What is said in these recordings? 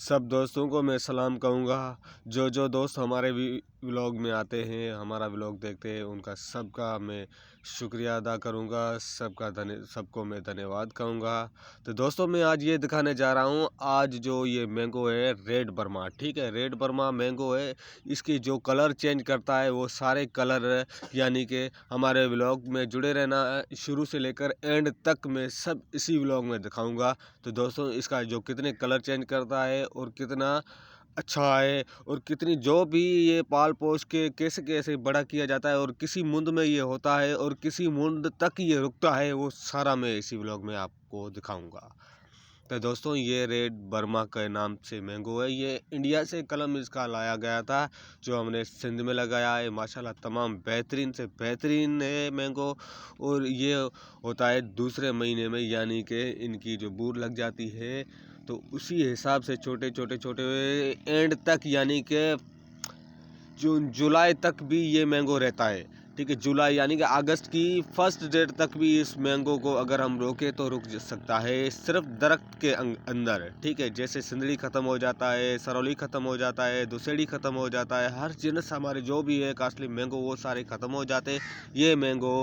सब दोस्तों को मैं सलाम कहूँगा। जो दोस्त हमारे व्लॉग में आते हैं, हमारा व्लॉग देखते हैं, उनका सबका मैं शुक्रिया अदा करूँगा। सबको मैं धन्यवाद कहूँगा। तो दोस्तों मैं आज ये दिखाने जा रहा हूँ, आज जो ये मैंगो है रेड बर्मा, ठीक है, रेड बर्मा मैंगो है। इसकी जो कलर चेंज करता है वो सारे कलर यानी कि हमारे व्लॉग में जुड़े रहना, शुरू से लेकर एंड तक मैं सब इसी व्लॉग में दिखाऊँगा। तो दोस्तों इसका जो कितने कलर चेंज करता है और कितना अच्छा है और कितनी जो भी ये पाल पोस के कैसे कैसे बड़ा किया जाता है और किसी मुंद में ये होता है और किसी मुंद तक ये रुकता है, वो सारा मैं इसी व्लॉग में आपको दिखाऊंगा। तो दोस्तों ये रेड बर्मा के नाम से मैंगो है। ये इंडिया से कलम इसका लाया गया था, जो हमने सिंध में लगाया है। माशाल्लाह तमाम बेहतरीन से बेहतरीन है मैंगो। और ये होता है दूसरे महीने में, यानी कि इनकी जो बूर लग जाती है तो उसी हिसाब से छोटे छोटे छोटे एंड तक, यानी कि जून जुलाई तक भी ये मैंगो रहता है। ठीक है, जुलाई यानी कि अगस्त की फर्स्ट डेट तक भी इस मैंगो को अगर हम रोके तो रुक सकता है, सिर्फ दरख्त के अंदर। ठीक है, जैसे सिंदड़ी ख़त्म हो जाता है, सरौली ख़त्म हो जाता है, दुसेड़ी ख़त्म हो जाता है, हर जिनस हमारे जो भी है कास्टली मैंगो वो सारे ख़त्म हो जाते। ये मैंगो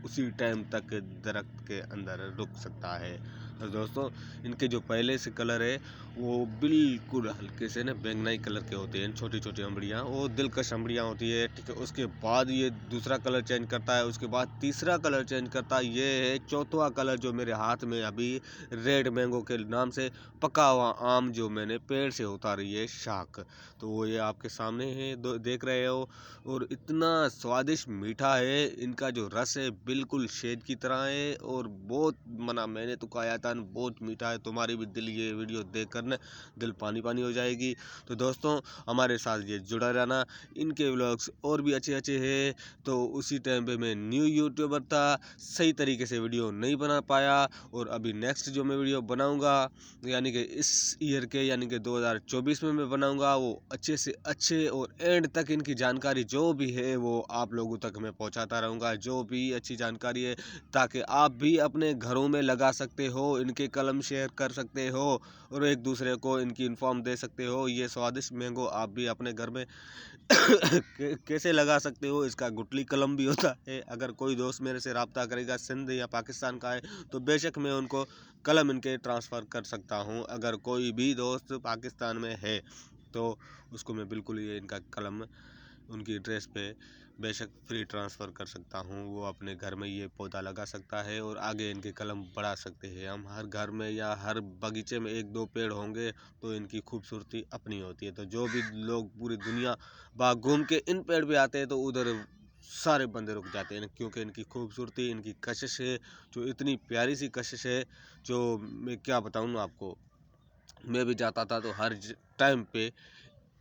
उसी टाइम तक दरख्त के अंदर रुक सकता है। तो दोस्तों इनके जो पहले से कलर है वो बिल्कुल हल्के से ना बैंगनी कलर के होते हैं। छोटी छोटी अम्बड़ियाँ, वो दिलकश अम्बड़ियाँ होती है। ठीक है, उसके बाद ये दूसरा कलर चेंज करता है, उसके बाद तीसरा कलर चेंज करता है। ये है चौथा कलर जो मेरे हाथ में अभी रेड मैंगो के नाम से पका हुआ आम जो मैंने पेड़ से उतारी है शाख, तो वो ये आपके सामने है, देख रहे हो। और इतना स्वादिष्ट मीठा है, इनका जो रस है बिल्कुल शहद की तरह है और बहुत मैंने तो खाया था, बहुत मीठा है। तुम्हारी भी दिल ये वीडियो देखकर ना दिल पानी पानी हो जाएगी। तो दोस्तों हमारे साथ ये जुड़ा रहना, इनके व्लॉग्स और भी अच्छे अच्छे हैं। तो उसी टाइम पे मैं न्यू यूट्यूबर था, सही तरीके से वीडियो नहीं बना पाया, और अभी नेक्स्ट जो मैं वीडियो बनाऊंगा यानी कि इस ईयर के यानी कि 2024 में मैं बनाऊंगा, वो अच्छे से अच्छे और एंड तक इनकी जानकारी जो भी है वो आप लोगों तक मैं पहुंचाता रहूँगा, जो भी अच्छी जानकारी है, ताकि आप भी अपने घरों में लगा सकते हो, इनके कलम शेयर कर सकते हो और एक दूसरे को इनकी इन्फॉर्म दे सकते हो। ये स्वादिष्ट मैंगो आप भी अपने घर में कैसे लगा सकते हो। इसका गुटली कलम भी होता है। अगर कोई दोस्त मेरे से रब्ता करेगा सिंध या पाकिस्तान का है तो बेशक मैं उनको कलम इनके ट्रांसफ़र कर सकता हूँ। अगर कोई भी दोस्त पाकिस्तान में है तो उसको मैं बिल्कुल ये इनका कलम उनकी ड्रेस पे बेशक फ्री ट्रांसफ़र कर सकता हूँ। वो अपने घर में ये पौधा लगा सकता है और आगे इनके कलम बढ़ा सकते हैं। हम हर घर में या हर बगीचे में एक दो पेड़ होंगे तो इनकी खूबसूरती अपनी होती है। तो जो भी लोग पूरी दुनिया बाग घूम के इन पेड़ पे आते हैं तो उधर सारे बंदे रुक जाते हैं, क्योंकि इनकी खूबसूरती, इनकी कशिश है, जो इतनी प्यारी सी कशिश है, जो मैं क्या बताऊँ आपको। मैं भी जाता था तो हर टाइम पे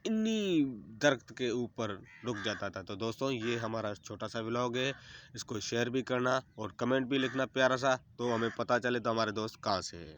इन्हीं दरख्त के ऊपर रुक जाता था। तो दोस्तों ये हमारा छोटा सा व्लॉग है, इसको शेयर भी करना और कमेंट भी लिखना प्यारा सा, तो हमें पता चले तो हमारे दोस्त कहाँ से है।